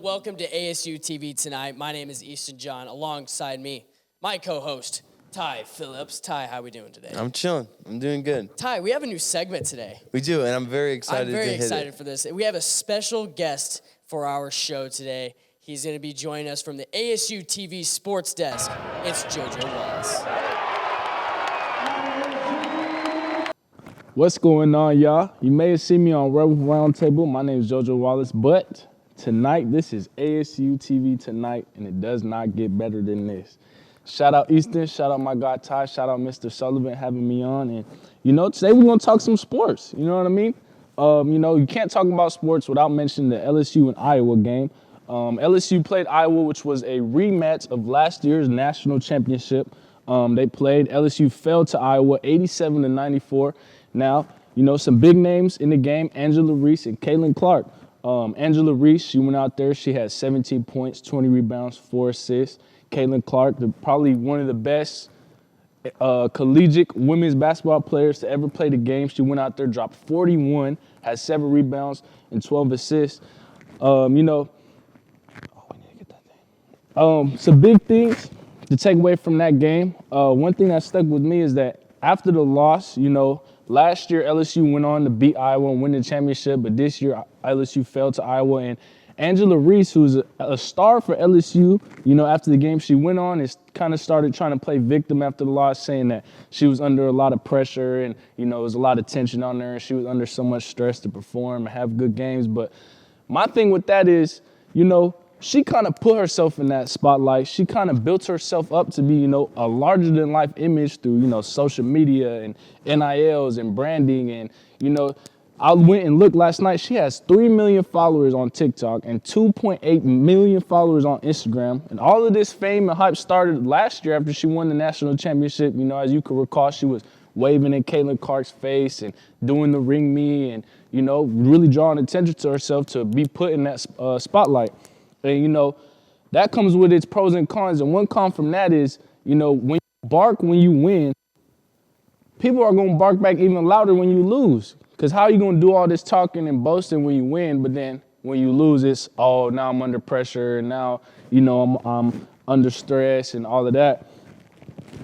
welcome to ASU-TV Tonight. My name is Easton John. Alongside me, my co-host, Ty Phillips. Ty, how are we doing today? I'm chilling. I'm doing good. Ty, we have a new segment today. We do, and I'm very excited I'm very to hit excited it. for this. We have a special guest for our show today. He's going to be joining us from the ASU-TV Sports Desk. It's JoeJo Wallace. What's going on, y'all? You may have seen me on Rebel Roundtable. My name is JoeJo Wallace, but tonight, this is ASU-TV Tonight, and it does not get better than this. Shout out Easton, shout out my guy Ty, shout out Mr. Sullivan having me on. And, today we're going to talk some sports. You know what I mean? You can't talk about sports without mentioning the LSU and Iowa game. LSU played Iowa, which was a rematch of last year's national championship. They played. LSU fell to Iowa 87-94. Now, some big names in the game, Angela Reese and Caitlin Clark. Angela Reese, she went out there. She had 17 points, 20 rebounds, 4 assists. Caitlin Clark, probably one of the best collegiate women's basketball players to ever play the game. She went out there, dropped 41, had 7 rebounds and 12 assists. We need to get that thing. Some big things to take away from that game. One thing that stuck with me is that after the loss, last year LSU went on to beat Iowa and win the championship, but this year LSU fell to Iowa. And Angela Reese, who's a star for LSU, after the game she went on and kind of started trying to play victim after the loss, saying that she was under a lot of pressure and, there was a lot of tension on her and she was under so much stress to perform and have good games. But my thing with that is, she kind of put herself in that spotlight. She kind of built herself up to be, a larger-than-life image through, social media and NILs and branding. And, I went and looked last night. She has 3 million followers on TikTok and 2.8 million followers on Instagram. And all of this fame and hype started last year after she won the national championship. As you can recall, she was waving in Caitlin Clark's face and doing the ring me and, really drawing attention to herself to be put in that spotlight. And, that comes with its pros and cons. And one con from that is, when you bark when you win, people are going to bark back even louder when you lose. Because how are you going to do all this talking and boasting when you win, but then when you lose, it's, oh, now I'm under pressure, and now, I'm under stress and all of that.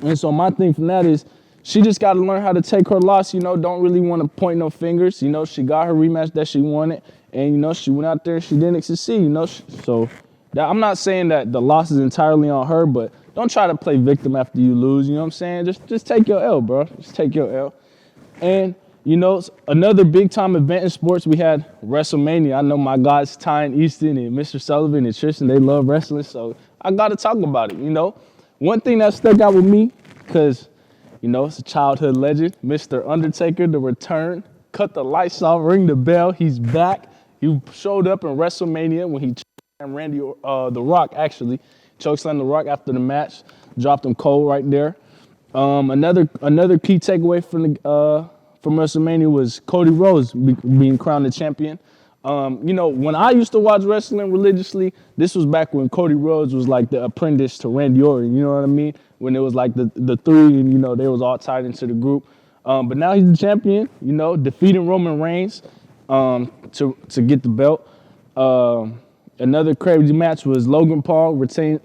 And so my thing from that is she just got to learn how to take her loss, don't really want to point no fingers. She got her rematch that she wanted, and, she went out there and she didn't succeed, So I'm not saying that the loss is entirely on her, but don't try to play victim after you lose, you know what I'm saying? Just take your L, bro. Just take your L. And, another big-time event in sports, we had WrestleMania. I know my guys, Ty and Easton and Mr. Sullivan and Tristan, they love wrestling, so I got to talk about it, One thing that stuck out with me, because, it's a childhood legend, Mr. Undertaker, the return, cut the lights off, ring the bell, he's back. He showed up in WrestleMania when he chokeslammed Randy, The Rock, actually. Chokeslammed The Rock after the match, dropped him cold right there. Another key takeaway from WrestleMania was Cody Rhodes being crowned the champion. When I used to watch wrestling religiously, this was back when Cody Rhodes was like the apprentice to Randy Orton, you know what I mean? When it was like the three and, they was all tied into the group. But now he's the champion, defeating Roman Reigns to get the belt. Another crazy match was Logan Paul retained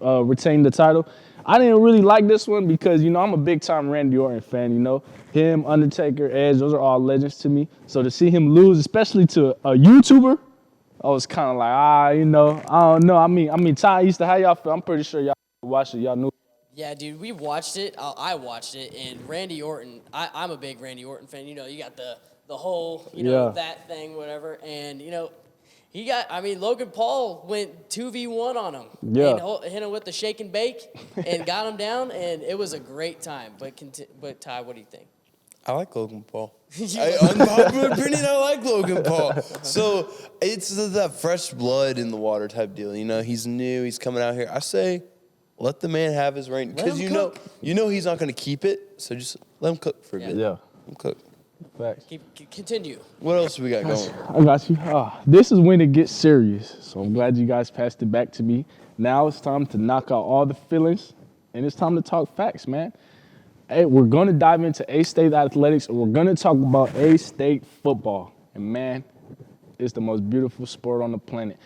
the title. I didn't really like this one because, I'm a big-time Randy Orton fan, Him, Undertaker, Edge, those are all legends to me. So to see him lose, especially to a YouTuber, I was kind of like, I don't know. I mean, Ty, Easter, how y'all feel? I'm pretty sure y'all watched it. Y'all knew. Yeah, dude, we watched it. I watched it, and Randy Orton, I'm a big Randy Orton fan. You got the whole, that thing, whatever. And, Logan Paul went 2v1 on him. Yeah. And hit him with the shake and bake and got him down, and it was a great time. But Ty, what do you think? I like Logan Paul. Unpopular opinion, I like Logan Paul. So it's that fresh blood in the water type deal. He's new, he's coming out here. I say, let the man have his reign. Because he's not going to keep it, so just let him cook for a bit. Yeah. Let him cook. Facts. Continue. What else we got going? I got you. This is when it gets serious, so I'm glad you guys passed it back to me. Now it's time to knock out all the feelings, and it's time to talk facts, man. Hey, we're going to dive into A-State athletics, and we're going to talk about A-State football. And, man, it's the most beautiful sport on the planet.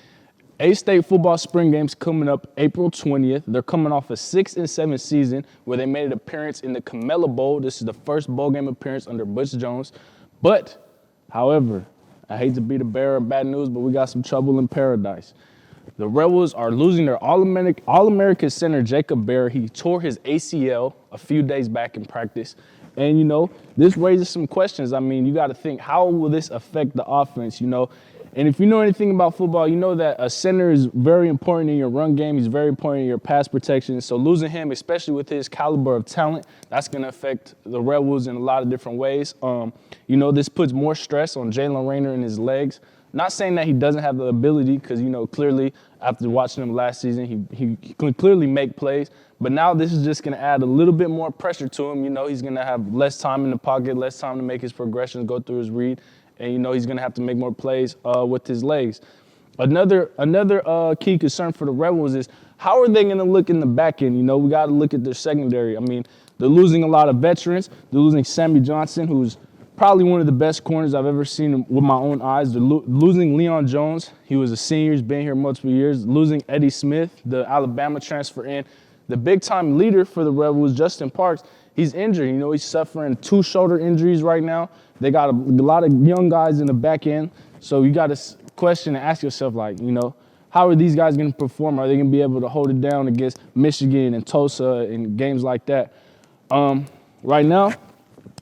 A-State football spring games coming up April 20th. They're coming off a 6-7 season where they made an appearance in the Camella Bowl. This is the first bowl game appearance under Butch Jones. But, however, I hate to be the bearer of bad news, but we got some trouble in paradise. The Rebels are losing their All-American center, Jacob Bear. He tore his ACL a few days back in practice. And, you know, this raises some questions. I mean, you got to think, how will this affect the offense, you know? And if you know anything about football, you know that a center is very important in your run game. He's very important in your pass protection. So losing him, especially with his caliber of talent, that's going to affect the Rebels in a lot of different ways. You know, this puts more stress on Jalen Rayner and his legs. Not saying that he doesn't have the ability, because, you know, clearly after watching him last season, he can clearly make plays. But now this is just going to add a little bit more pressure to him. You know, he's going to have less time in the pocket, less time to make his progressions, go through his read. And, you know, he's going to have to make more plays with his legs. Another key concern for the Rebels is how are they going to look in the back end? You know, we got to look at their secondary. I mean, they're losing a lot of veterans. They're losing Sammy Johnson, who's probably one of the best corners I've ever seen with my own eyes. They're losing Leon Jones. He was a senior. He's been here multiple years. Losing Eddie Smith, the Alabama transfer in. The big-time leader for the Rebels, Justin Parks, he's injured. You know, he's suffering 2 shoulder injuries right now. They got a lot of young guys in the back end. So you got to question and ask yourself, like, you know, how are these guys going to perform? Are they going to be able to hold it down against Michigan and Tulsa and games like that? Right now,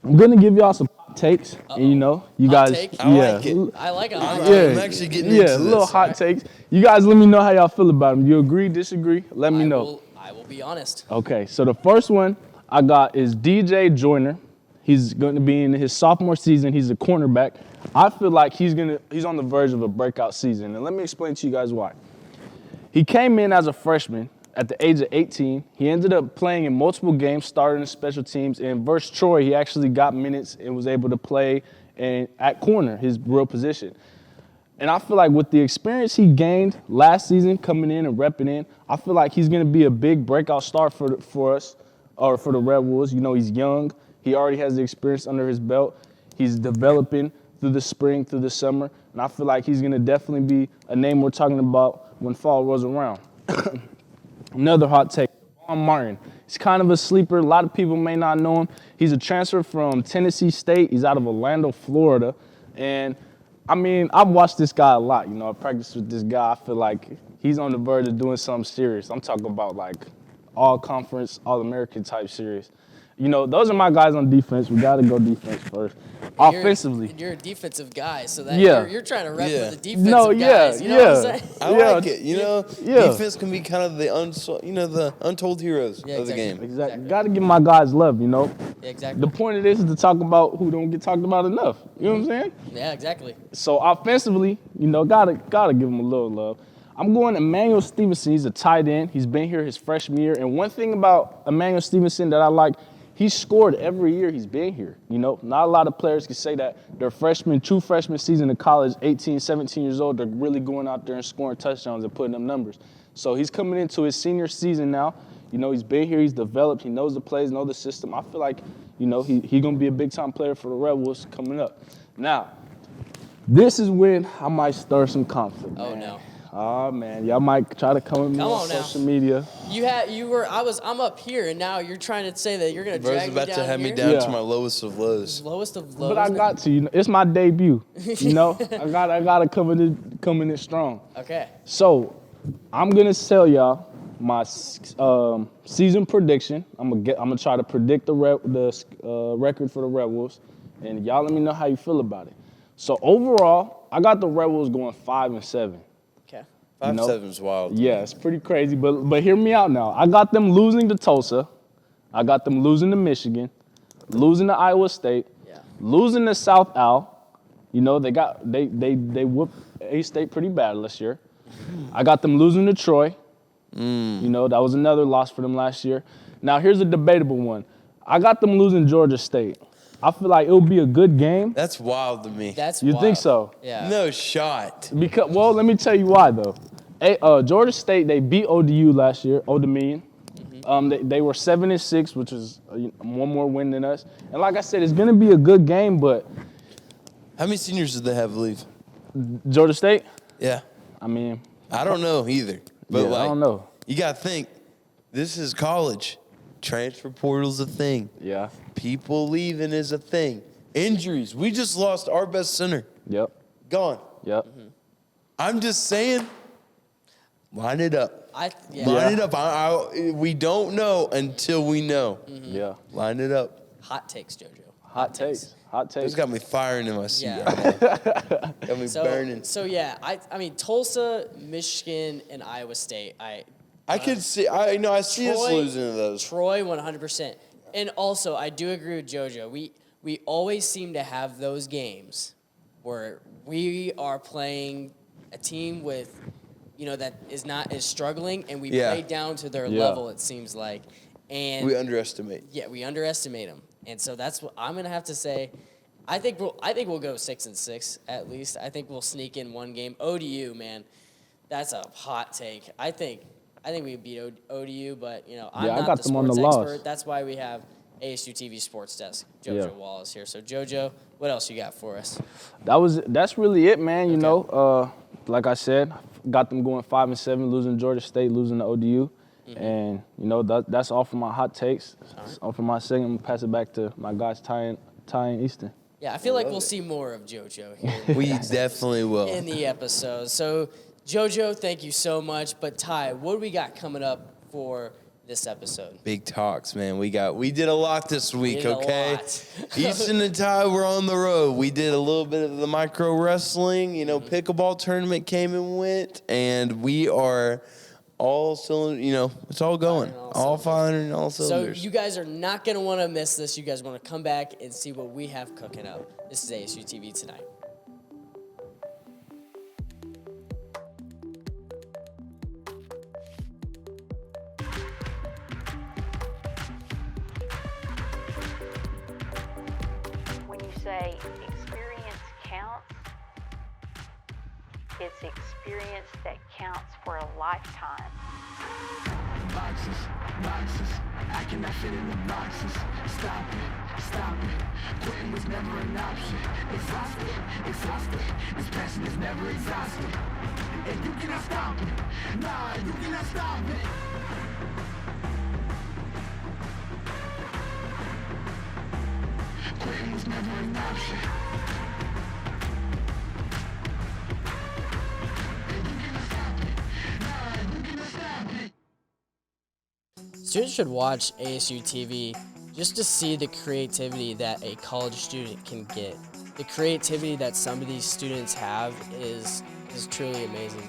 I'm going to give y'all some hot takes. And, you know, you Hot guys. take? I like it. I like it. I'm actually getting into this. little hot takes. You guys let me know how y'all feel about them. You agree, disagree? Let me know. I will be honest. Okay, so the first one I got is DJ Joyner. He's going to be in his sophomore season. He's a cornerback. I feel like he's on the verge of a breakout season, and let me explain to you guys why. He came in as a freshman at the age of 18. He ended up playing in multiple games, starting in special teams, and versus Troy, he actually got minutes and was able to play at corner, his real position. And I feel like with the experience he gained last season coming in and repping in, I feel like he's going to be a big breakout star for us, or for the Red Wolves. You know, he's young. He already has the experience under his belt. He's developing through the spring, through the summer. And I feel like he's going to definitely be a name we're talking about when fall rolls around. Another hot take, Vaughn Martin. He's kind of a sleeper. A lot of people may not know him. He's a transfer from Tennessee State. He's out of Orlando, Florida. And I mean, I've watched this guy a lot. You know, I practiced with this guy. I feel like he's on the verge of doing something serious. I'm talking about like all-conference, all-American type serious. You know, those are my guys on defense. We got to go defense first. Offensively. You're a defensive guy, so that Yeah. you're trying to rep Yeah. with the defensive guys. You know what I'm saying? I like it. You know, defense can be kind of the untold heroes of the game. Exactly. Got to give my guys love, you know. Yeah, exactly. The point of this is to talk about who don't get talked about enough. You know what I'm saying? Yeah, exactly. So offensively, you know, gotta give him a little love. I'm going Emmanuel Stevenson. He's a tight end. He's been here his freshman year. And one thing about Emmanuel Stevenson that I like, he's scored every year he's been here. You know, not a lot of players can say that their true freshman season in college, 18, 17 years old, they're really going out there and scoring touchdowns and putting up numbers. So he's coming into his senior season now. You know, he's been here, he's developed, he knows the plays, knows the system. I feel like, you know, he's going to be a big-time player for the Red Wolves coming up. Now, this is when I might stir some conflict. Oh, man. no. Oh, man. Y'all might try to come at me on social media. I'm up here, and now you're trying to say that you're going to drag me down Bro's about to have me here? down to my lowest of lows. Lowest of lows. But I got to, you know, it's my debut. You know, I gotta come in it strong. Okay. So, I'm gonna tell y'all my season prediction. I'm gonna try to predict the record for the Red Wolves, and y'all let me know how you feel about it. So overall, I got the Red Wolves going 5-7. Okay. 5-7 is wild. Yeah, it's pretty crazy, but hear me out now. I got them losing to Tulsa. I got them losing to Michigan, losing to Iowa State, losing to South Al. You know, they whooped A-State pretty bad last year. I got them losing to Troy. You know, that was another loss for them last year. Now, here's a debatable one. I got them losing Georgia State. I feel like it'll be a good game. That's wild to me. You wild. think so? Yeah. No shot. Because, well, let me tell you why, though. Georgia State, they beat ODU last year, Old Dominion. They were 7-6, which is one more win than us. And like I said, it's going to be a good game, but... How many seniors did they have leave? Georgia State? Yeah. I mean, I don't know either. But Yeah, I don't know. You got to think, this is college. Transfer portal's a thing. Yeah. People leaving is a thing. Injuries. We just lost our best center. Yep. Gone. Yep. I'm just saying, line it up. Line it up. We don't know until we know. Yeah. Line it up. Hot takes, JoJo. Hot takes. Hot takes. This got me firing in my seat Yeah. right now. Got me burning. So yeah, I mean Tulsa, Michigan, and Iowa State. I could see. I see us Troy- losing to those. Troy 100%. And also, I do agree with JoJo. We always seem to have those games where we are playing a team with, that is struggling, and we play down to their level. It seems like, and We underestimate. Yeah, we underestimate them, and so that's what I'm gonna have to say. I think we'll go 6-6 at least. I think we'll sneak in one game. ODU, man, that's a hot take. I think we beat ODU, but I'm I not got the them on the sports loss. expert. That's why we have ASU-TV Sports Desk, JoJo Wallace here. So JoJo, what else you got for us? That's really it, man. You know, like I said, got them going 5-7, losing to Georgia State, losing to ODU. And that's all for my hot takes. All for my segment. I'm gonna pass it back to my guys Ty and Easton. Yeah, I feel like we'll see more of JoJo here. We definitely will. In the episode. So JoJo, thank you so much. But Ty, what do we got coming up for this episode? Big talks, man. We did a lot this week, did a okay? lot. Easton and Ty were on the road. We did a little bit of the micro wrestling, pickleball tournament came and went, and we are all cylinder, it's all going. All firing all cylinders. So you guys are not going to want to miss this. You guys want to come back and see what we have cooking up. This is ASU-TV Tonight. When you say experience counts, it's experience that counts for a lifetime. Boxes, I cannot fit in the boxes. Stop it. Quitting was never an option. Exhausted. This passion is never exhausted. And you cannot stop it. Nah, you cannot stop it. Quitting was never an option. Students should watch ASU TV just to see the creativity that a college student can get. The creativity that some of these students have is truly amazing.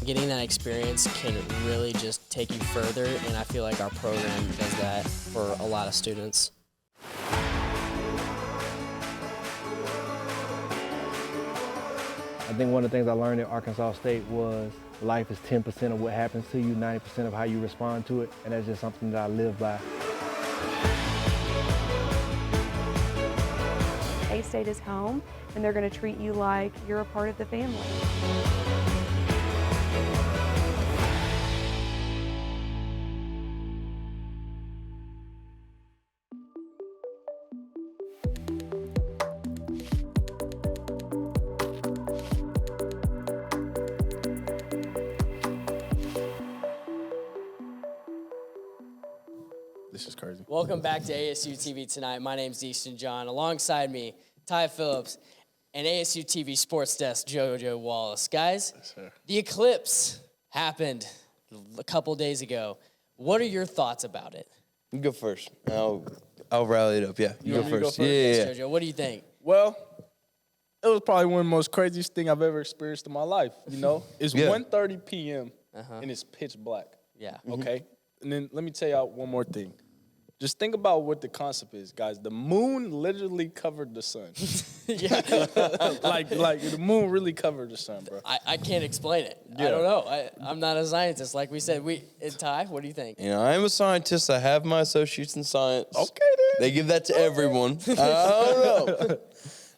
Getting that experience can really just take you further, and I feel like our program does that for a lot of students. I think one of the things I learned at Arkansas State was life is 10% of what happens to you, 90% of how you respond to it, and that's just something that I live by. A-State is home, and they're going to treat you like you're a part of the family. This is crazy. Welcome back to ASU-TV Tonight. My name's Easton John. Alongside me, Ty Phillips, and ASU-TV Sports Desk, JoeJo Wallace. Guys, the eclipse happened a couple days ago. What are your thoughts about it? You go first. I'll rally it up. Yeah, you go want me to go first. first? Yeah. JoeJo, what do you think? Well, it was probably one of the most craziest thing I've ever experienced in my life. It's Yeah. 1:30 p.m. and it's pitch black. Yeah. Okay. And then let me tell y'all one more thing. Just think about what the concept is, guys. The moon literally covered the sun. Yeah. like the moon really covered the sun, bro. I can't explain it. Yeah. I don't know. I'm not a scientist. Like we said, Ty, what do you think? I am a scientist. I have my associates in science. Okay, then. They give that to everyone. I don't know.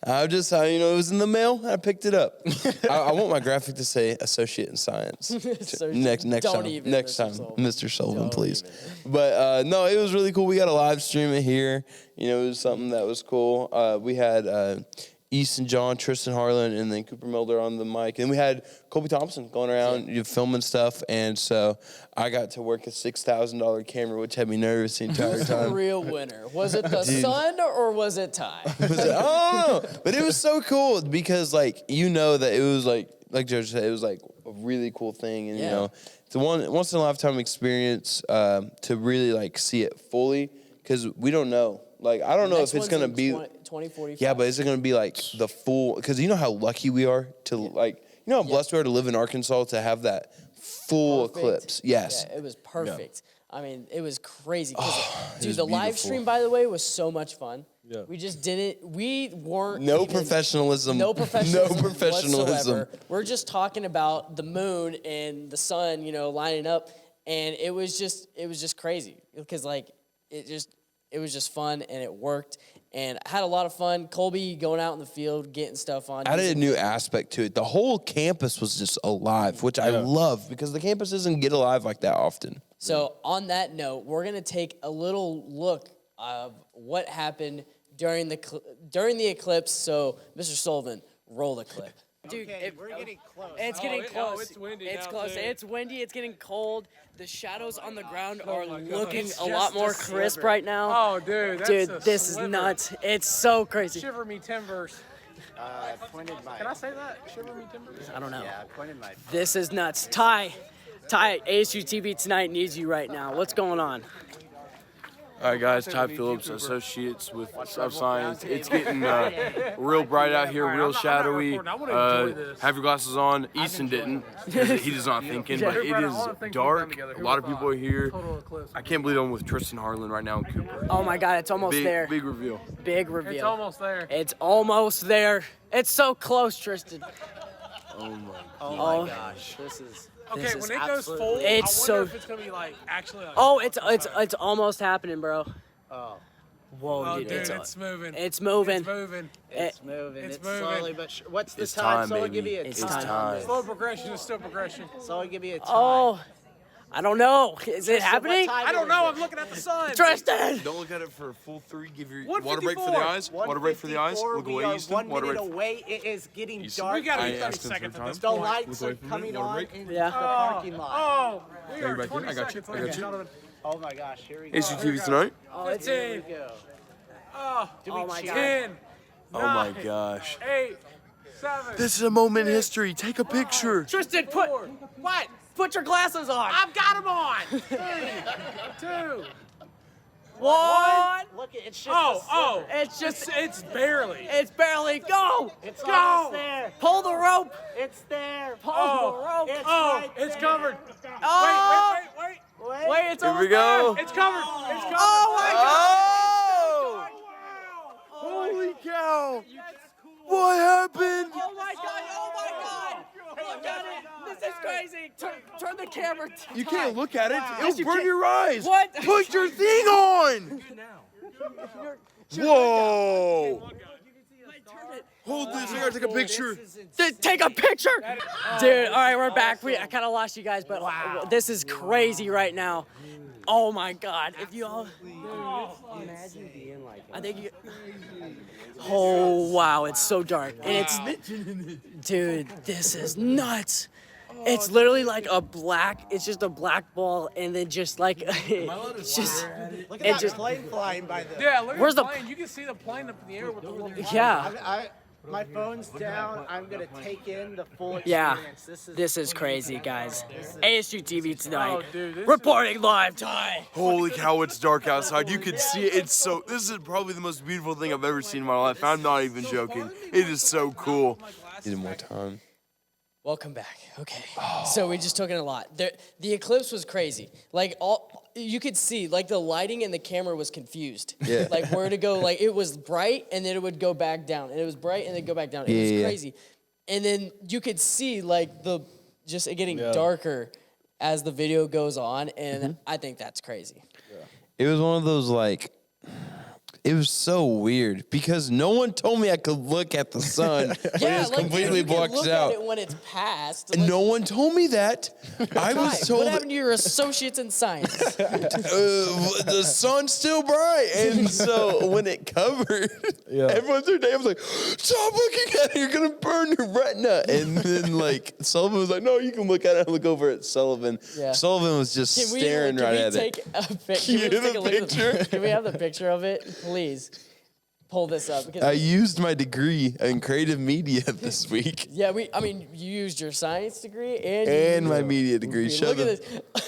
I just, it was in the mail. And I picked it up. I want my graphic to say associate in science. next time, Mr. Sullivan, please. But no, it was really cool. We got a live stream it here. It was something that was cool. We had Easton, John, Tristan Harlan, and then Cooper Milder on the mic. And we had Colby Thompson going around filming stuff. And so I got to work a $6,000 camera, which had me nervous the entire time. Real winner. Was it the sun or was it Ty? I don't know. But it was so cool because, that it was like JoeJo said, it was like a really cool thing. And, it's a once in a lifetime experience to really see it fully because we don't know. I don't know if it's going to be 2045. Yeah, but is it going to be the full? Because you know how lucky we are to how blessed we are to live in Arkansas to have that full eclipse. Yes, yeah, it was perfect. Yeah. I mean, it was crazy. Dude, the live stream, by the way, was so much fun. Yeah. We just didn't. We weren't. No professionalism. Whatsoever. We're just talking about the moon and the sun, lining up, and it was just crazy because it was just fun and it worked. And I had a lot of fun. Colby going out in the field, getting stuff on. Added a new aspect to it. The whole campus was just alive, which I love because the campus doesn't get alive like that often. So on that note, we're going to take a little look of what happened during the eclipse. So, Mr. Sullivan, roll the clip. Dude, we're getting close. It's getting close. It's windy. It's now, close. too. It's windy. It's getting cold. The shadows on the ground are looking a lot more crisp right now. Oh, dude, that's this is nuts. It's so crazy. Shiver me timbers. Pointed my. Can I say that? Shiver me timbers. I don't know. Yeah, I pointed my. This is nuts. Ty, ASU-TV Tonight needs you right now. What's going on? All right, guys, Ty Phillips, Associates with Sub Science. It's getting real bright out here, real shadowy. Have your glasses on. Easton didn't. He does not thinking, but it is dark. A lot of people are here. I can't believe I'm with Tristan Harlan right now in Cooper. Oh, my God, it's almost there. Big reveal. Big reveal. It's almost there. It's almost there. It's so close, Tristan. Oh my gosh. This is. Okay, when it goes full, it's I wonder if it's gonna be actually. Oh, it's almost happening, bro. Oh. Whoa, dude, it's moving. It's moving. It's moving. It's moving. It's It's moving. slowly, but what's the It's time? time, Someone baby. give me a It's time. time. Slow progression is still progression. Someone give me a time. Oh, I don't know. Is it happening? I don't know. I'm looking at the sun. Tristan! Don't look at it for a full 3. Give your 154. water break for the eyes. Water break for the eyes. 154, Look we away, are Easton. 1 Water minute break. away. It is getting Easton. dark. We gotta be I 30 asked him seconds at three this The point. lights are coming on in the parking lot. Oh, we are back here. 20 I got you. seconds. I got you. Gentlemen. Oh my gosh, here we go. ASU-TV Tonight. Oh, here 15. we go. Oh, Oh, my God. 10. Oh my 9, gosh. 8, 7. This is a moment in history. Take a picture. Tristan, What? put your glasses on. I've got them on. 3, 2. One. Look, it's just Oh. It's just, It's barely. it's barely, go. It's Go! almost there. Pull the rope. It's there. Pull the rope. It's Oh, right it's there. covered. Oh. Wait. Wait, it's Here almost we go. It's covered. It's covered. Oh, my Oh! Wow. Holy cow! What happened? Oh my God! Oh my God! Look at it! This is crazy. Turn the camera. You can't look at it. Yes, It'll you burn can. your eyes. What? Put your thing on. Whoa! Hold this. I gotta take a picture. Take a picture, dude. All right, we're back. I kind of lost you guys, but this is crazy right now. Oh my God! If you all, Imagine being like I think you. Oh wow! It's so dark, and it's, dude. This is nuts. It's literally like it's just a black ball, and then just like, it's just, Look at that plane flying by the. Yeah, look Where's at the the- plane. You can see the plane up in the air with the little. yeah. My phone's down. I'm gonna take in the full Yeah, experience. this is crazy, guys. ASU-TV Tonight, Oh, dude, this reporting live, Ty. Holy cow! It's dark outside. You can see it. It's so. This is probably the most beautiful thing I've ever seen in my life. I'm not even joking. It is so cool. Need more time. Welcome back. Okay, so we just took in a lot. The eclipse was crazy. You could see, the lighting and the camera was confused. Yeah. Where to go. It was bright, and then it would go back down. And it was bright, and then go back down. It was crazy. And then you could see, it getting darker as the video goes on, and I think that's crazy. It was one of those It was so weird because no one told me I could look at the sun. When it was completely you can blocked look out. at it when it's past. And no one told me that. I was told What happened to your associates in science? the sun's still bright. And so when it covered, everyone's their day. I was like, stop looking at it. You're going to burn your retina. And then like Sullivan was like, no, you can look at it. I look over at Sullivan. Yeah. Sullivan was just staring right at it. Can we have the picture of it? Please pull this up. Because I used my degree in creative media this week. Yeah, you used your science degree and my media degree. Look at this.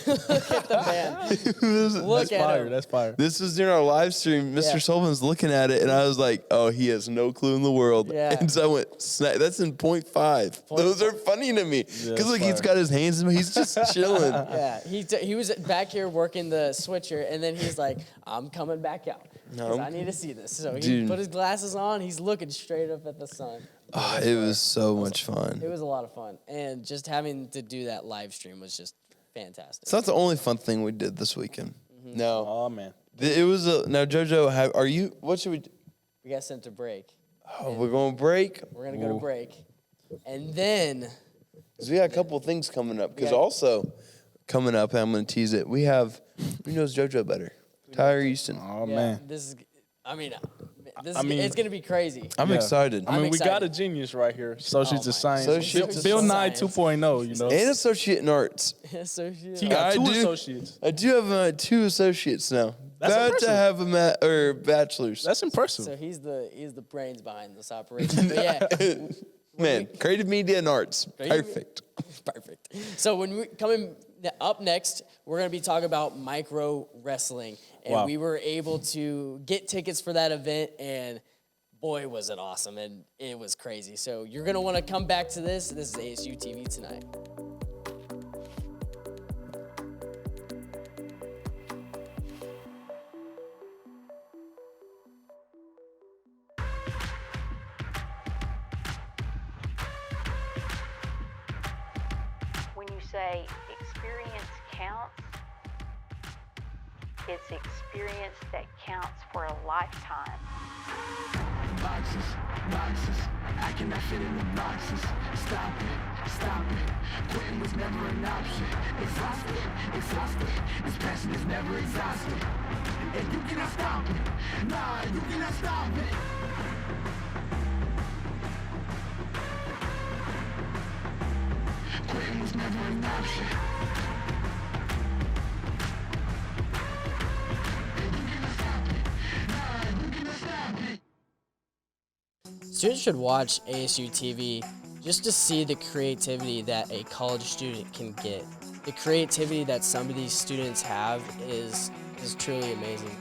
Look at the man. Look at him. That's fire. This was during our live stream. Mr. Sullivan's looking at it, and I was like, oh, he has no clue in the world. Yeah. And so I went, snap. That's in 0.5. Those are funny to me. Because look, he's got his hands in him. He's just chilling. Yeah, he was back here working the switcher, and then he's like, I'm coming back out. Because I need to see this. So he put his glasses on. He's looking straight up at the sun. Oh, it was so much fun. It was a lot of fun. And just having to do that live stream was just fantastic. It's not the only fun thing we did this weekend. No. Oh, man. It was now, JoJo, what should we do? We got sent to break. Oh, we're going to break? We're going to go to break. And then... Because we got a couple of things coming up. Because also coming up, and I'm going to tease it, we have, who knows JoJo better? Ty or Easton. Oh, man. It's going to be crazy. I'm excited. I mean, we got a excited. genius right here. Associates of Science. Associates of Bill Nye Science. 2.0, you know. And associate in arts. Associate. He got two I do. associates. I do have 2 associates now. That's About impressive. to have a bachelor's. That's impressive. So he's the brains behind this operation. But yeah. Man, creative media and arts. Perfect. Perfect. So when we coming up next, we're going to be talking about micro wrestling. And we were able to get tickets for that event, and boy, was it awesome, and it was crazy. So you're going to want to come back to this. This is ASU-TV Tonight. When you say experience counts, it's experience that counts for a lifetime. Boxes, I cannot fit in the boxes. Stop it, quitting was never an option. Exhausted, this passion is never exhausted. And you cannot stop it, nah, you cannot stop it. Quitting was never an option. Students should watch ASU-TV just to see the creativity that a college student can get. The creativity that some of these students have is truly amazing.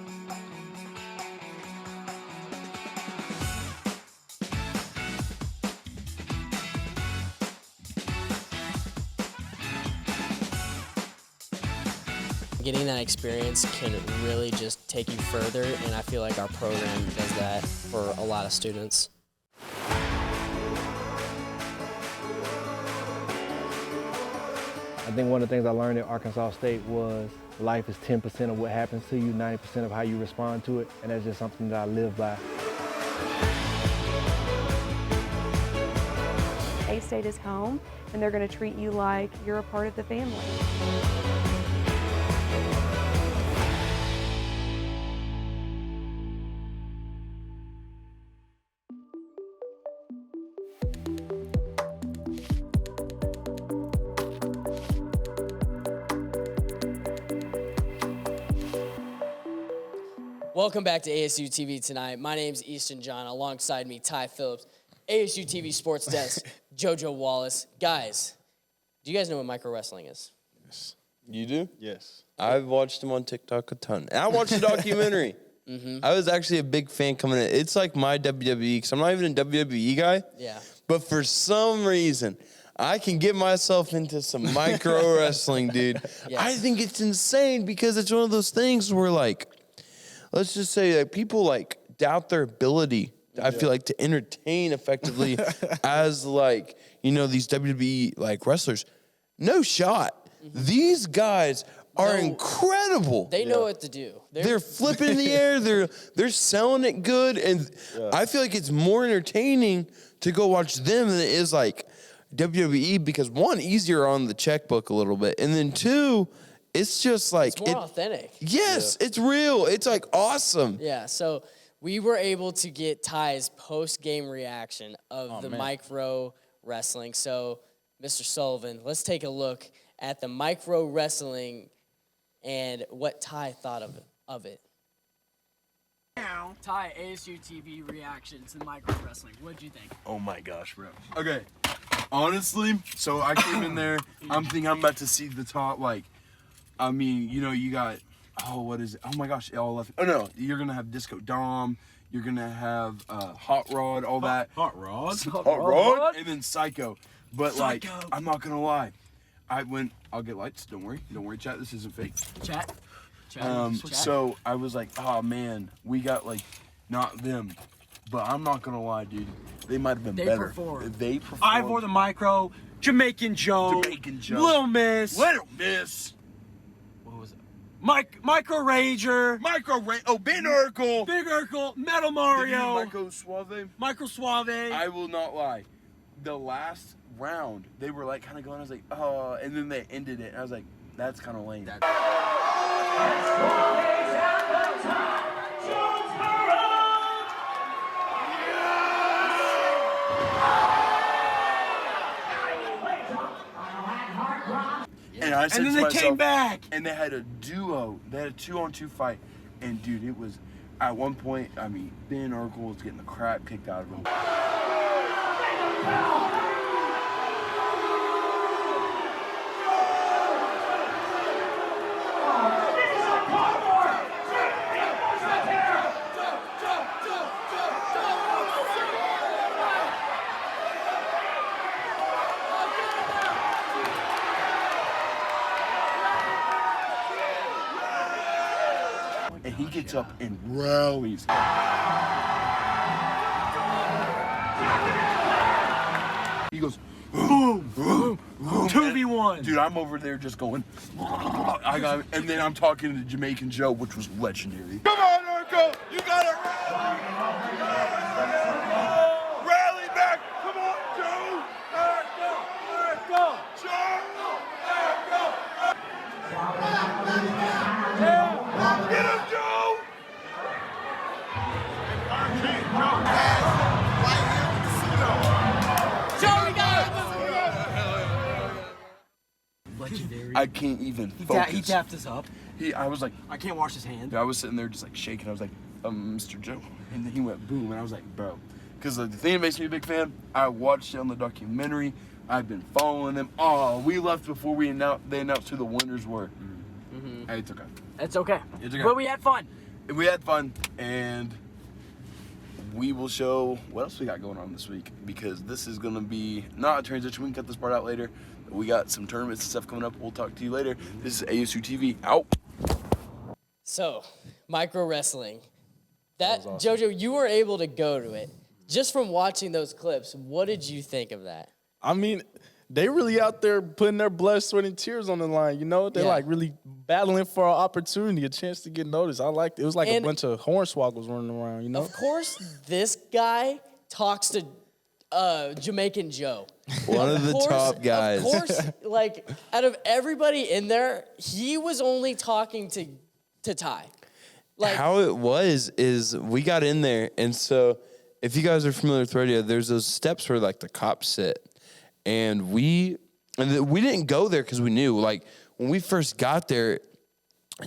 Getting that experience can really just take you further, and I feel like our program does that for a lot of students. I think one of the things I learned at Arkansas State was life is 10% of what happens to you, 90% of how you respond to it, and that's just something that I live by. A-State is home, and they're going to treat you like you're a part of the family. Welcome back to ASU-TV Tonight. My name's Easton John. Alongside me, Ty Phillips. ASU-TV Sports Desk, JoeJo Wallace. Guys, do you guys know what micro wrestling is? Yes. You do? Yes. I've watched him on TikTok a ton. And I watched the documentary. I was actually a big fan coming in. It's like my WWE, because I'm not even a WWE guy. Yeah. But for some reason, I can get myself into some micro wrestling, dude. Yes. I think it's insane because it's one of those things where, like, let's just say that people, like, doubt their ability, I feel like, to entertain effectively as, like, you know, these WWE, like, wrestlers. No shot. These guys are incredible. They know what to do. They're flipping in the air. They're selling it good, and I feel like it's more entertaining to go watch them than it is like WWE because one, easier on the checkbook a little bit, and then two, it's just like it's more authentic. Yes, it's real. It's like awesome. Yeah. So we were able to get Ty's post-game reaction of the micro wrestling. So, Mr. Sullivan, let's take a look at the micro wrestling and what Ty thought of it. Now, Ty, ASU-TV reaction to micro wrestling. What'd you think? Oh my gosh, bro. Okay, honestly, so I came in there, I'm thinking I'm about to see the top, like, I mean, you know, you got, oh, what is it? Oh my gosh, it all left. Oh no, you're gonna have Disco Dom, you're gonna have Hot Rod, all that. Hot Rod? Hot Rod? And then Psycho. But like, I'm not gonna lie. I'll get lights, don't worry, chat, this isn't fake. Chat. So I was like, oh man, we got like, not them. But I'm not gonna lie, dude, they might have been better. They performed. Ivor the Micro, Jamaican Joe, Little Miss. What was it? Micro Ranger. Oh, Big Urkel. Metal Mario. Micro Suave. I I will not lie. The last round, they were like kind of going, I was like, oh, and then they ended it. And I was like, that's kind of lame. And then they came back. And they had a duo. They had a 2-on-2 fight. And dude, it was, at one point, I mean, Ben Urkel was getting the crap kicked out of him. And he gets up and rallies. He goes, boom, boom, boom. 2v1. Dude, I'm over there just going, I got, and then I'm talking to Jamaican Joe, which was legendary. Come on, Urkel, you gotta rally back. Come on, Joe. Urkel, Joe. Get him, Joe. Legendary. I can't even focus. He tapped us up. I was like, I can't wash his hand. I was sitting there just like shaking. I was like, Mr. Joe. And then he went boom. And I was like, bro. Because the thing that makes me a big fan, I watched it on the documentary. I've been following them. Oh, we left before they announced who the winners were. Mm-hmm. Hey, it's okay. It's okay. It's okay. But we had fun. We had fun. And we will show what else we got going on this week. Because this is going to be not a transition. We can cut this part out later. We got some tournaments and stuff coming up. We'll talk to you later. This is ASU-TV. Out. So, micro wrestling. That awesome. JoJo, you were able to go to it. Just from watching those clips, what did you think of that? I mean, they really out there putting their blood, sweat, and tears on the line. You know, they're like really battling for an opportunity, a chance to get noticed. I liked it. It was like a bunch of hornswoggles running around. You know. Of course, this guy talks to Jamaican Joe. One of the top guys. Of course, like out of everybody in there, he was only talking to Ty. Like, how it was is we got in there, and so if you guys are familiar with radio, there's those steps where like the cops sit, and we didn't go there because we knew. Like when we first got there,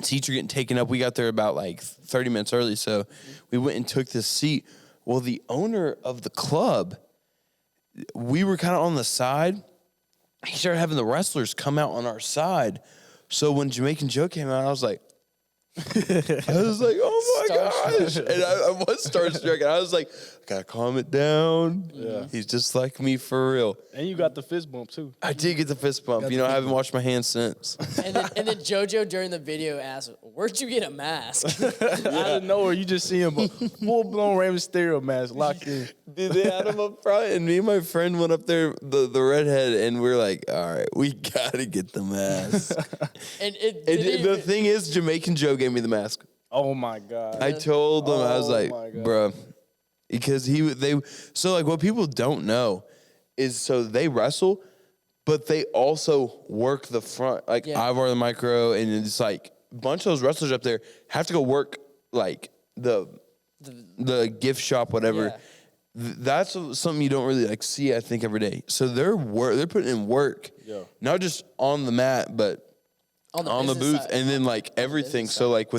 seats were getting taken up. We got there about like 30 minutes early, so we went and took this seat. Well, the owner of the club, we were kind of on the side. He started having the wrestlers come out on our side. So when Jamaican Joe came out, I was like, oh my gosh. And I was starstruck. And I was like, I gotta calm it down. Yeah. He's just like me for real. And you got the fist bump too. I did get the fist bump. You know, I haven't washed my hands since. And then JoJo during the video asked, where'd you get a mask? Out of nowhere, you just see him full blown Rey Mysterio mask locked in. Dude, they had him up front, and me and my friend went up there, the redhead, and we're like, all right, we gotta get the mask. And the thing is, Jamaican Joe gave me the mask. Oh my God. I told them, I was like, bro, because so like what people don't know is so they wrestle, but they also work the front. Like Ivar the Micro, and it's like a bunch of those wrestlers up there have to go work like the gift shop, whatever. Yeah. That's something you don't really like see, I think, every day. So they're putting in work, not just on the mat, but on the booth, and then like everything. So like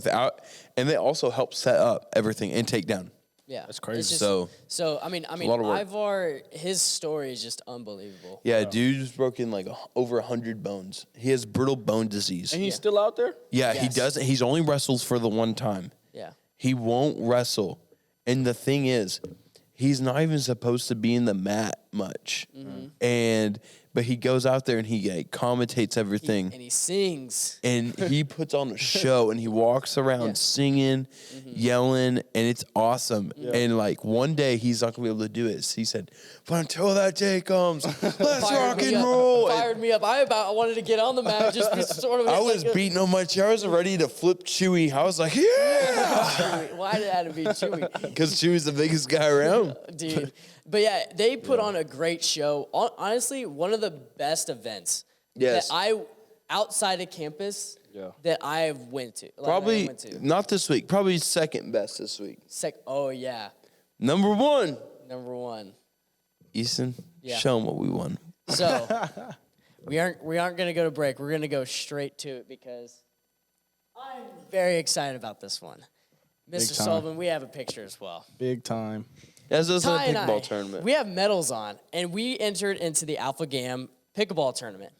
and they also help set up everything and take down. Yeah, that's crazy. So I mean, Ivar, his story is just unbelievable. Yeah, dude's broken like over 100 bones. He has brittle bone disease, and he's still out there. Yeah, he doesn't. He's only wrestles for the one time. Yeah, he won't wrestle, and the thing is, he's not even supposed to be in the mat much, but he goes out there and he like, commentates everything. And he sings. And he puts on a show and he walks around singing, yelling, and it's awesome. And like one day he's not gonna be able to do it. So he said, but until that day comes, let's rock and roll. Fired me up. I wanted to get on the mat, just sort of. I was beating on my chair. I was ready to flip Chewy. I was like, yeah. Why did it have to be Chewy? Because Chewy's the biggest guy around. Dude. But yeah, they put on a great show. Honestly, one of the best events that outside of campus that I went to. Probably not this week. Probably second best this week. Oh yeah. Number one. Easton, show them what we won. So we aren't gonna go to break. We're gonna go straight to it because I'm very excited about this one. Mr. Sullivan, we have a picture as well. Big time. As this is a Ty and pickleball tournament. We have medals on, and we entered into the Alpha Gam pickleball tournament.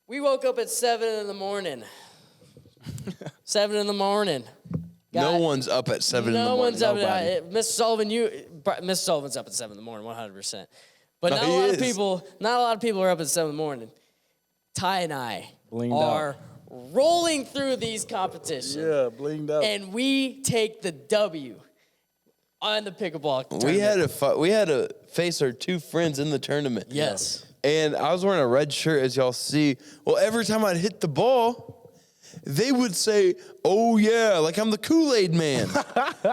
We woke up at 7 in the morning. 7 in the morning. No one's up at 7 in the morning. No one's up. Mr. Sullivan, Mr. Sullivan's up at 7 in the morning, 100%. But not a lot of people are up at 7 in the morning. Ty and I are rolling through these competitions. Yeah, blinged out. And we take the W on the pickleball tournament. We had to face our two friends in the tournament. Yes. And I was wearing a red shirt, as y'all see. Well, every time I'd hit the ball, they would say, oh, yeah, like I'm the Kool-Aid man.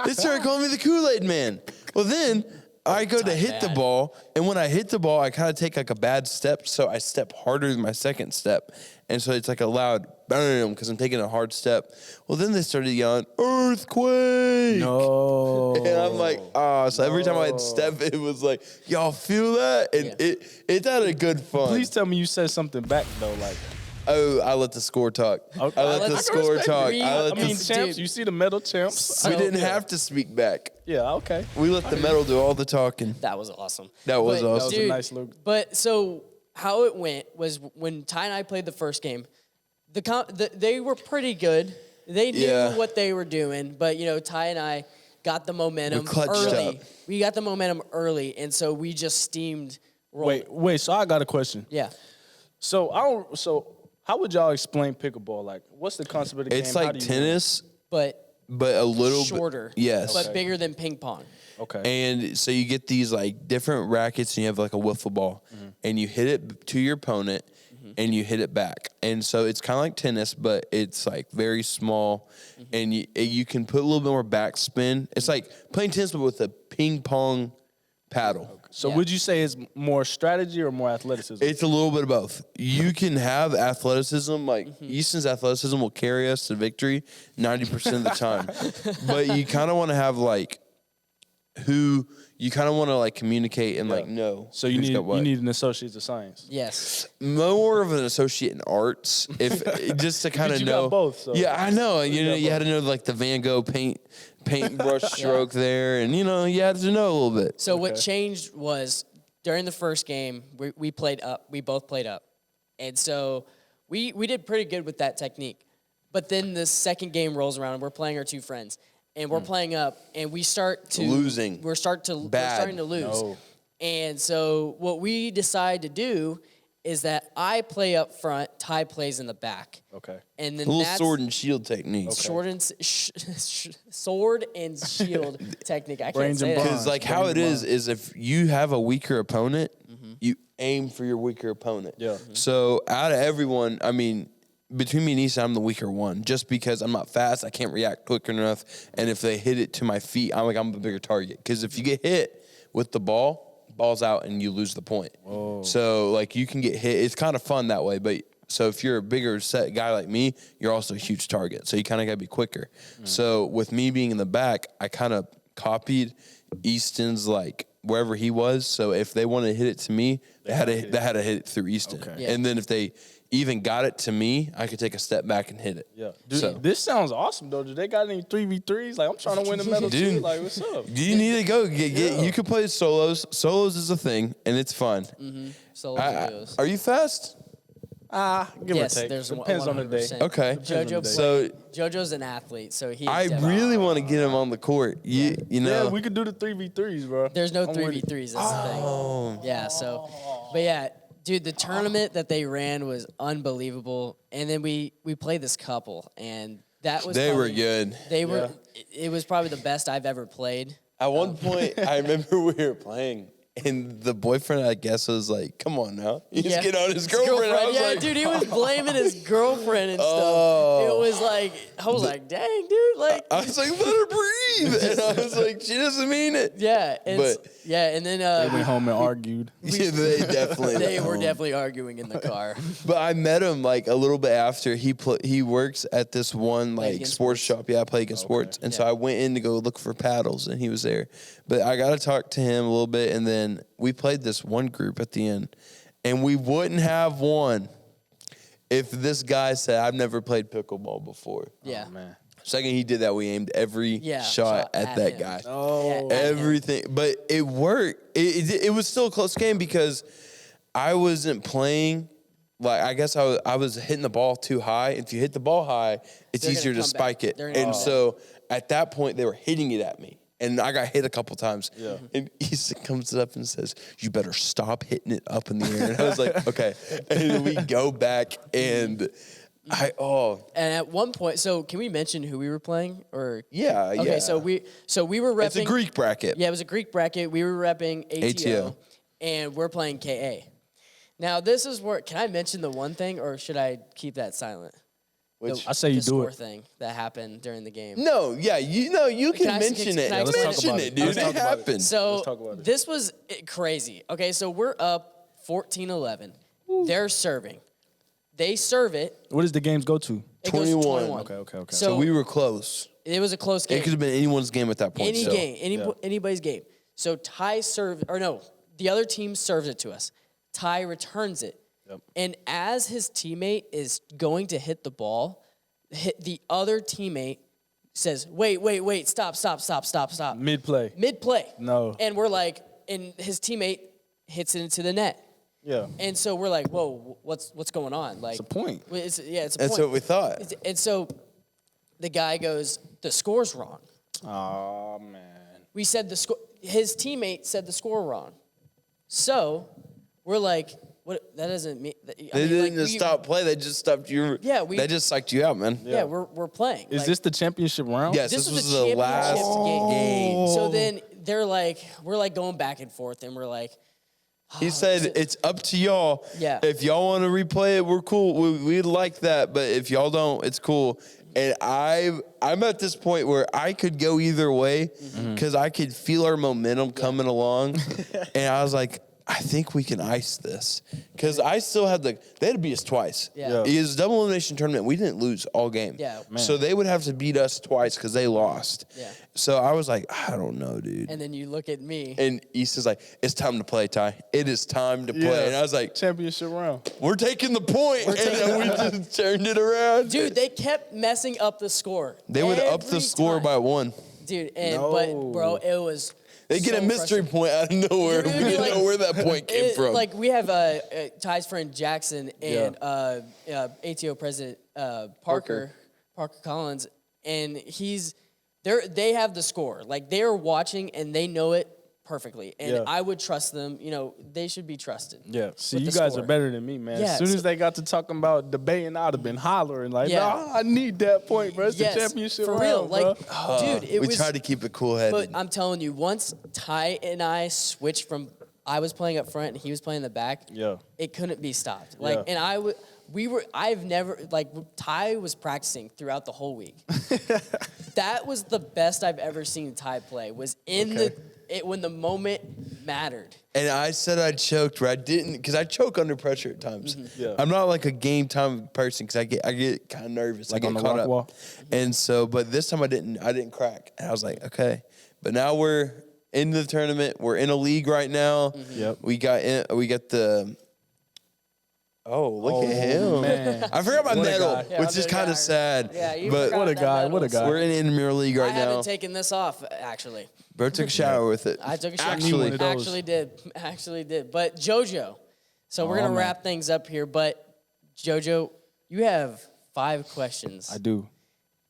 They started calling me the Kool-Aid man. Well, then I go to hit the ball, and when I hit the ball, I kind of take like a bad step, so I step harder than my second step. And so it's like a loud bam because I'm taking a hard step. Well, then they started yelling, earthquake. No. And I'm like, so every time I'd step, it was like, y'all feel that? And it's had a good fun. Please tell me you said something back, though, like. Oh, I let the score talk. Okay. I let the score talk. Champs, you see the medal champs. We didn't have to speak back. Yeah, okay. We let the medal do all the talking. That was awesome. That was awesome. That was a nice look. But so how it went was when Ty and I played the first game, they were pretty good. They knew what they were doing, but Ty and I got the momentum early. We got the momentum early, and so we just steamed. Wait. So I got a question. Yeah. So how would y'all explain pickleball? Like, what's the concept of the game? It's like tennis, but a little shorter. Yes. But bigger than ping pong. Okay. And so you get these like different rackets, and you have like a wiffle ball, and you hit it to your opponent, and you hit it back. And so it's kind of like tennis, but it's like very small, and you can put a little bit more backspin. It's like playing tennis, but with a ping pong paddle. Okay. So would you say it's more strategy or more athleticism? It's a little bit of both. You can have athleticism, like Easton's athleticism will carry us to victory 90% of the time. But you kind of want to have like who you kind of want to like communicate and like know. So you need an associate of science. Yes. More of an associate in arts, if just to kind of know. Got both. So. Yeah, I know. You had to know like the Van Gogh paintbrush stroke there, and you had to know a little bit. So what changed was during the first game we played up. We both played up, and so we did pretty good with that technique. But then the second game rolls around, and we're playing our two friends. And we're playing up, and we start to losing. We're starting to lose, and so what we decide to do is that I play up front, Ty plays in the back. Okay. And then A little that's sword and shield technique. sword and sword and shield technique. I can't Brains say and that. Because like how it is if you have a weaker opponent, you aim for your weaker opponent. Yeah. So out of everyone, I mean, between me and Easton, I'm the weaker one. Just because I'm not fast, I can't react quick enough. And if they hit it to my feet, I'm the bigger target. Because if you get hit with the ball's out and you lose the point. Whoa. So like you can get hit. It's kind of fun that way. But so if you're a bigger set guy like me, you're also a huge target. So you kind of got to be quicker. So with me being in the back, I kind of copied Easton's like wherever he was. So if they wanted to hit it to me, they had to hit it through Easton. Okay. Yeah. And then if they even got it to me, I could take a step back and hit it. Yeah. Dude, So this sounds awesome, though. Do they got any 3v3s? Like, I'm trying to win the medal, Dude. too. Like, what's up? you need to go get you can play solos. Solos is a thing and it's fun. Solo videos. Are you fast? Give Yes, or take. there's Depends on the day. 100%. Okay. JoJo So JoJo's an athlete, so he. I really want to get him on the court. You know. Yeah, we could do the 3v3s, bro. There's no I'm with it. 3v3s. That's the thing. Yeah. So, but yeah, dude, the tournament that they ran was unbelievable, and then we played this couple, and that was They were probably- good. They were. It was probably the best I've ever played. At one point, I remember we were playing, and the boyfriend, I guess, was like, "Come on now, you just get on his girlfriend." I was yeah, like, dude, he was blaming his girlfriend and Oh. stuff. It was like, I was like, dang, dude, like, I was like, "Let her breathe," and I was like, "She doesn't mean it." yeah, But- and then They went home and argued. Yeah, they definitely. they were definitely arguing in the car. But I met him like a little bit after he works at this one like Against sports shop. Yeah, I play against sports, and so I went in to go look for paddles, and he was there. But I got to talk to him a little bit, and then we played this one group at the end, and we wouldn't have won if this guy said, "I've never played pickleball before." Yeah. Man. Second he did that, we aimed every shot at that him. guy. Oh. Yeah, Everything, but it worked. It was still a close game because I wasn't playing. Like I guess I was hitting the ball too high. If you hit the ball high, it's They're easier gonna to come back. spike it. They're gonna And come so at that point, they were hitting it at me, and I got hit a couple times. Yeah. And he comes up and says, "You better stop hitting it up in the air." And I was like, "Okay." And we go back, and And at one point, so can we mention who we were playing? Or yeah, yeah. okay, so we were repping. It's a Greek bracket. Yeah, it was a Greek bracket. We were repping ATO, ATO. and we're playing KA. Now this is where can I mention the one thing, or should I keep that silent? Which I say you the do score it. thing that happened during the game. No, yeah, you can Can I- mention can it. I explain Mention it? it, dude. Let's talk It about it. happened. So Let's talk about it. this was crazy. Okay, so we're up 14-11. They're serving. They serve it. What does the games go to? It goes to 21. 21. Okay. So, we were close. it was a close game. It could have been anyone's game at that point. Any still. game, anybody's game. So Ty the other team serves it to us. Ty returns it. Yep. And as his teammate is going to hit the ball, the other teammate says, wait, stop. Mid-play. Mid-play. No. And we're like, and his teammate hits it into the net. Yeah. And so we're like, whoa, what's going on? Like, It's a point. It's a point. That's what we thought. And so the guy goes, the score's wrong. Oh, man. We said the score. His teammate said the score wrong. So we're like, what? That doesn't mean. They didn't just stop play. They just stopped you. Yeah, they just psyched you out, man. Yeah, we're playing. Is Like, this the championship round? Yes, this this was was the the last championship game. So then we're like going back and forth, and we're like, He said it's up to y'all. Yeah. If y'all want to replay it, we're cool. We like that. But if y'all don't, it's cool. And I'm at this point where I could go either way because I could feel our momentum coming along. And I was like, I think we can ice this. Because I still had they had to beat us twice. Yeah. It was a double elimination tournament. We didn't lose all game. Yeah. So they would have to beat us twice because they lost. Yeah. So I was like, I don't know, dude. and then you look at me. And Easton's like, it's time to play, Ty. It is time to play. Yeah. And I was like, Championship round. we're taking the point. And then we just turned it around. Dude, they kept messing up the score. They would up the Every score time. by 1. Dude, but bro, it was. They get so a mystery frustrating. point out of nowhere. Dude, We didn't like- know where that point came from. Like we have Ty's friend Jackson and ATO president Parker Collins, and they have the score. Like they are watching and they know it perfectly, and I would trust them. You know, they should be trusted. Yeah. See, you guys are better than me, man. Yeah, as soon as they got to talking about debating, I'd have been hollering like, "No, I need that point, bro. It's the championship for round, real. bro." Like, dude, it we was. tried to keep it cool-headed. But I'm telling you, once Ty and I switched from I was playing up front and he was playing in the back, it couldn't be stopped. Like, and I've never, like, Ty was practicing throughout the whole week. That was the best I've ever seen Ty play, was in when the moment mattered. And I said I choked, but I didn't, because I choke under pressure at times. I'm not like a game time person, because I get kind of nervous. Like I on get the caught rock up. wall? And so, but this time I didn't crack. And I was like, okay. But now we're in the tournament. We're in a league right now. We got the. Oh, look at him! Man. I forgot my medal, which is kind of sad. Yeah, you but forgot what a that guy! medal. What a guy! We're in intramural league right I now. haven't taken this off, actually. Bro took a shower with it. I took a shower. Actually Actually did. But JoJo, so we're going to wrap things up here. But JoJo, you have 5 questions. I do.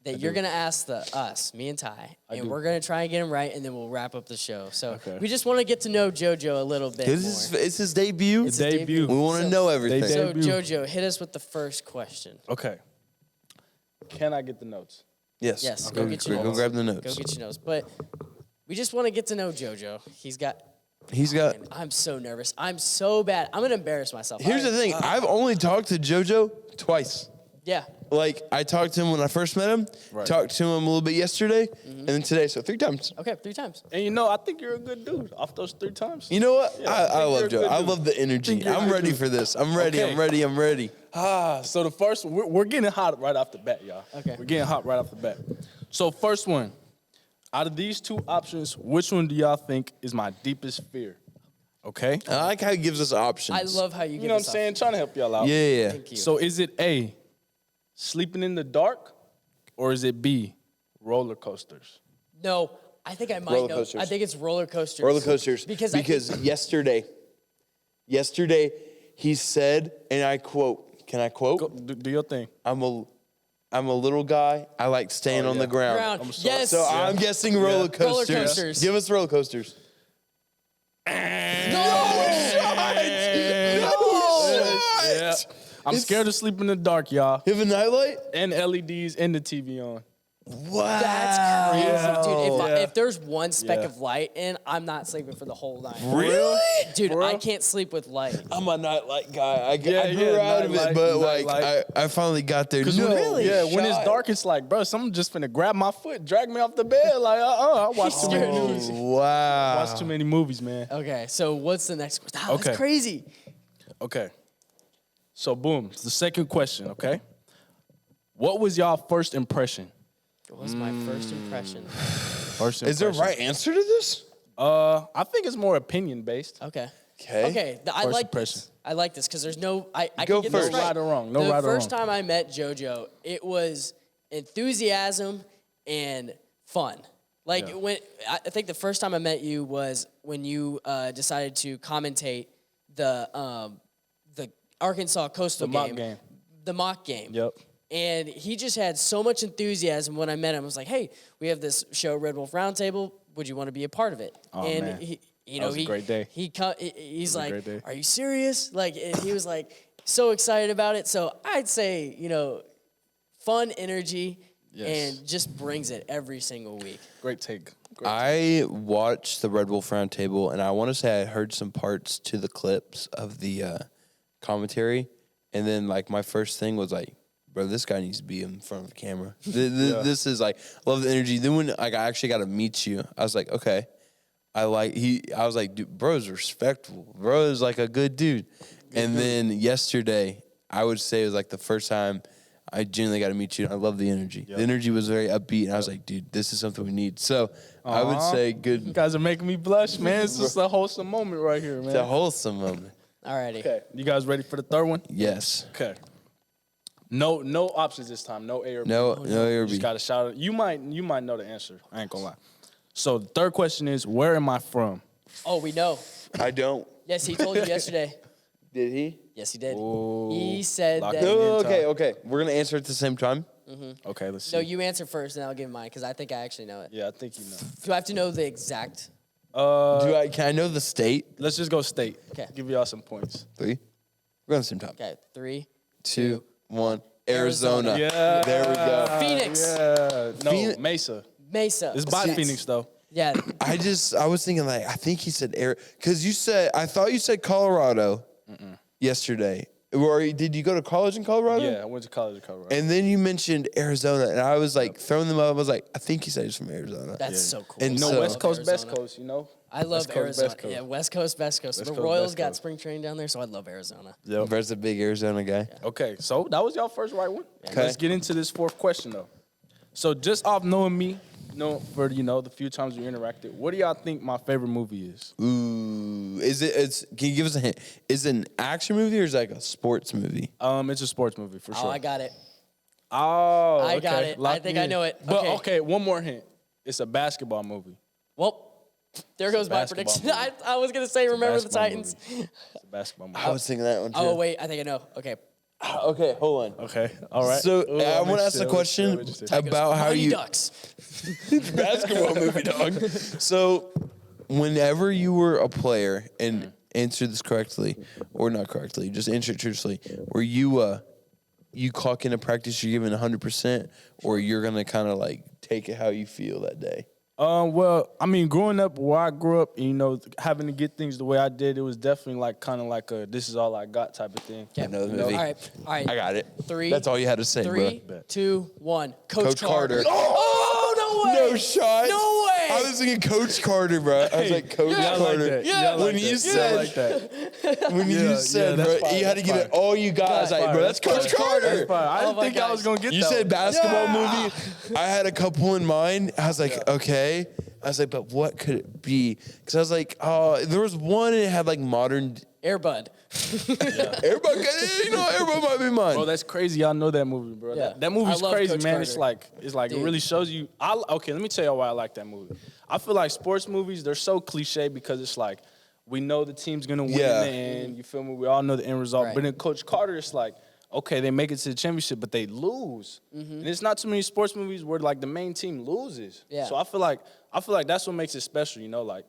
That you're going to ask us, me and Ty, and we're going to try and get them right, and then we'll wrap up the show. So we just want to get to know JoJo a little bit more. It's his debut. It's his debut. We want to know everything. So JoJo, hit us with the first question. Okay. Can I get the notes? Yes. Yes. Go get your notes. Go grab the notes. Go get your notes. But we just want to get to know JoJo. He's got. I'm so nervous. I'm so bad. I'm gonna embarrass myself. Here's the thing. I've only talked to JoJo twice. Yeah. Like, I talked to him when I first met him, talked to him a little bit yesterday, and then today, so 3 times. Okay, 3 times. And you know, I think you're a good dude off those 3 times. You know what? Yeah, I love Joe. I love the energy. I'm ready for this. I'm ready. Okay. I'm ready. So the first, we're getting hot right off the bat, y'all. Okay. We're getting hot right off the bat. So first one, out of these 2 options, which one do y'all think is my deepest fear? Okay. I like how he gives us options. I love how you give know what us I'm saying? options. Trying to help y'all out. Yeah. Thank you. So is it A, sleeping in the dark, or is it B, roller coasters? No, I think I might Roller know. coasters. I think it's roller coasters. Roller coasters. Because yesterday, he said, and I quote, can I quote? Do your thing. I'm a little guy. I like staying on the ground. Yes. So I'm guessing roller coasters. Roller coasters. Give us roller coasters. Yeah. I'm scared to sleep in the dark, y'all. You have a nightlight? And LEDs and the TV on. Wow. That's crazy, dude. Yeah. If there's one speck of light in, I'm not sleeping for the whole night. Really? Dude, I can't sleep with light. I'm a nightlight guy. I grew out of it, but like I finally got there. Really? Yeah, when it's dark, it's like, bro, someone just finna grab my foot, drag me off the bed. Like, I watch too many movies. Wow. Watch too many movies, man. Okay, so what's the next question? Oh, Okay. That's crazy. Okay. So, boom. The second question, okay? What was y'all first impression? What was my first impression? Is there a right answer to this? I think it's more opinion based. Okay. Okay. I First like impression. this. I like this because there's no. I Go can get first. this right. No right or wrong. No the right or first wrong. time I met JoJo, it was enthusiasm and fun. Like when I think the first time I met you was when you decided to commentate the Arkansas Coastal game. The mock game. Yep. And he just had so much enthusiasm when I met him. I was like, hey, we have this show, Red Wolf Roundtable. Would you want to be a part of it? Oh, and man. he That was a great day. He's like, great day. are you serious? Like, and he was like so excited about it. So I'd say, fun energy and just brings it every single week. Great take. I watched the Red Wolf Roundtable, and I want to say I heard some parts to the clips of the commentary, and then like my first thing was like, bro, this guy needs to be in front of the camera. This is like, I love the energy. Then when like I actually got to meet you, I was like, okay, I was like, dude, bro's respectful. Bro is like a good dude. And then yesterday, I would say it was like the first time I genuinely got to meet you. I love the energy. The energy was very upbeat, and I was like, dude, this is something we need. So I would say good. You guys are making me blush, man. It's just a wholesome moment right here, man. It's a wholesome moment. Alrighty. Okay, you guys ready for the third one? Yes. Okay. No options this time. No A or B. No A or You B. just gotta shout it. You might know the answer. I ain't gonna lie. So the third question is, where am I from? Oh, we know. I don't. Yes, he told you yesterday. Did he? Yes, he did. Ooh. He said Lock that. it in. Okay. We're gonna answer at the same time. Okay, let's see. No, you answer first, and I'll give mine because I think I actually know it. Yeah, I think you know. Do I have to know the exact Can I know the state? Let's just go state. Okay. Give y'all some points. 3. We're on the same time. Okay, 3, 2, 1. Arizona. Yeah. There we go. Phoenix. Yeah. No, Phoenix- Mesa. It's by Phoenix, though. Yeah. I was thinking like, I think he said because I thought you said Colorado yesterday. Or did you go to college in Colorado? Yeah, I went to college in Colorado. And then you mentioned Arizona, and I was like throwing them up. I was like, I think he said he's from Arizona. That's so cool. And no, so- West Coast, Arizona. Best Coast, you know? I love West Coast, Arizona. Best Coast. Yeah, West Coast, Best Coast. West The Coast, Royals Best got Coast. spring training down there, so I love Arizona. Yep. Brett's a big Arizona guy. Okay, so that was y'all first right one. Okay. Let's get into this fourth question, though. So just off knowing me, for the few times we interacted, what do y'all think my favorite movie is? Ooh, can you give us a hint? Is it an action movie or is it like a sports movie? It's a sports movie for sure. Oh, I got it. Oh, I okay. got it. Lock I think me I in. know it. But Okay. one more hint. It's a basketball movie. Well, there goes my basketball prediction. movie. I was going to say, remember the basketball Titans. It's a basketball movie. I was thinking that one too. Oh, wait. I think I know. Okay. Okay, hold on. Okay, all right. So Ooh, I I'm want to ask interested, a I'm question interested. about how Mighty you Ducks. basketball movie, dog. So whenever you were a player, and answer this correctly or not correctly, just answer it truthfully. Were you clock into practice, you're giving 100%, or you're gonna kind of like take it how you feel that day? Well, I mean, growing up where I grew up, having to get things the way I did, it was definitely kind of like a "this is all I got" type of thing. I know the movie. All right. I got it. 3. That's all you had to say, 3, bro. 2, 1. Coach Carter. Oh, no way. No shot. No way. I was thinking Coach Carter, bro. I was like, Coach Yeah, I like Carter. that. Yeah, I like when that. you Yeah, I said, like that. when you said, that's bro, fire, you had to that's give it fire. all you got. I was like, bro, that's Coach Carter. I didn't my think I was gosh. gonna get You that. said one. basketball movie. I had a couple in mind. I was like, okay. I was like, but what could it be? Because I was like, oh, there was one and it had like modern. Airbud. Everybody, everybody might be mine. Bro, that's crazy. Y'all know that movie, bro. Yeah. That movie's I love crazy, Coach man. Carter. It's like it Dude. really shows you. Okay, let me tell you why I like that movie. I feel like sports movies, they're so cliche because it's like we know the team's gonna win Yeah. in the end. You feel me? We all know the end result. Right. But in Coach Carter, it's like, okay, they make it to the championship, but they lose. And it's not too many sports movies where like the main team loses. Yeah. So I feel like that's what makes it special.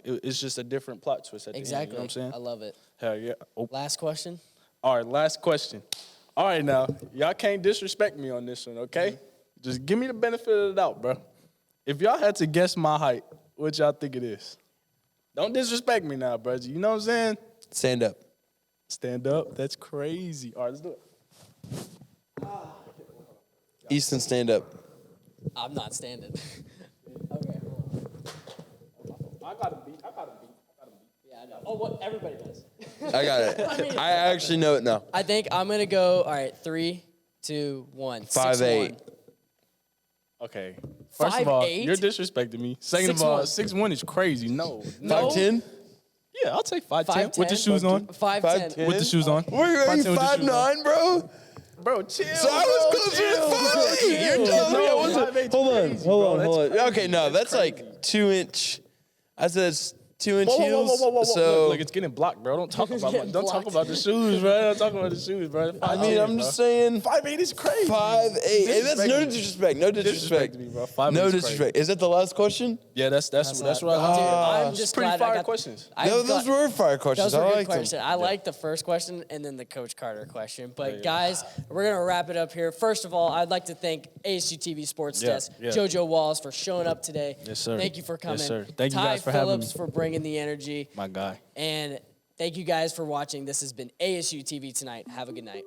It's just a different plot twist at the end. You Exactly. know what I'm saying? I love it. Hell yeah. Oh. Last question. All right, last question. All right, now, y'all can't disrespect me on this one, okay? Just give me the benefit of the doubt, bro. If y'all had to guess my height, what y'all think it is? Don't disrespect me now, bro. You know what I'm saying? Stand up. Stand up. That's crazy. All right, let's do it. Easton, stand up. I'm not standing. Okay. I got a beat. Yeah, I know. Oh, what? Everybody does. I got it. I actually know it now. I think I'm going to go, all right, 3, 2, 1. 5'8". Okay. First of all, 5'8"? you're disrespecting me. Second of all, 6'1". 6'1" is crazy. No. 5'10"? Yeah, I'll take 5'10". 5'10". With the shoes on. 5'10". With the shoes on. Are you 5'9", bro? Bro, chill. So I was closer to 5'8". You're telling me I wasn't. Hold on. Okay, no, that's like 2-inch. I said it's 2-inch heels. So Look, it's getting blocked, bro. Don't talk about getting don't talk blocked. about the shoes, bro. Don't talk about the shoes, bro. I mean, I'm just saying 5'8" is crazy. 5'8". Hey, that's no disrespect. No disrespect. Disrespect me, bro. 5'8" No is disrespect. Is that the last question? Yeah, that's what I like. Dude, I'm just pretty glad I fire got questions. No, those were fire questions. Those were I good liked them. questions. I like the first question and then the Coach Carter question. But guys, we're gonna wrap it up here. First of all, I'd like to thank ASU-TV Sports Desk, yeah. JoeJo Wallace for showing up today. Yes, sir. Thank you for coming. Yes, sir. Thank you Ty guys for having Phillips me. for bringing the energy. My guy. And thank you guys for watching. This has been ASU-TV Tonight. Have a good night.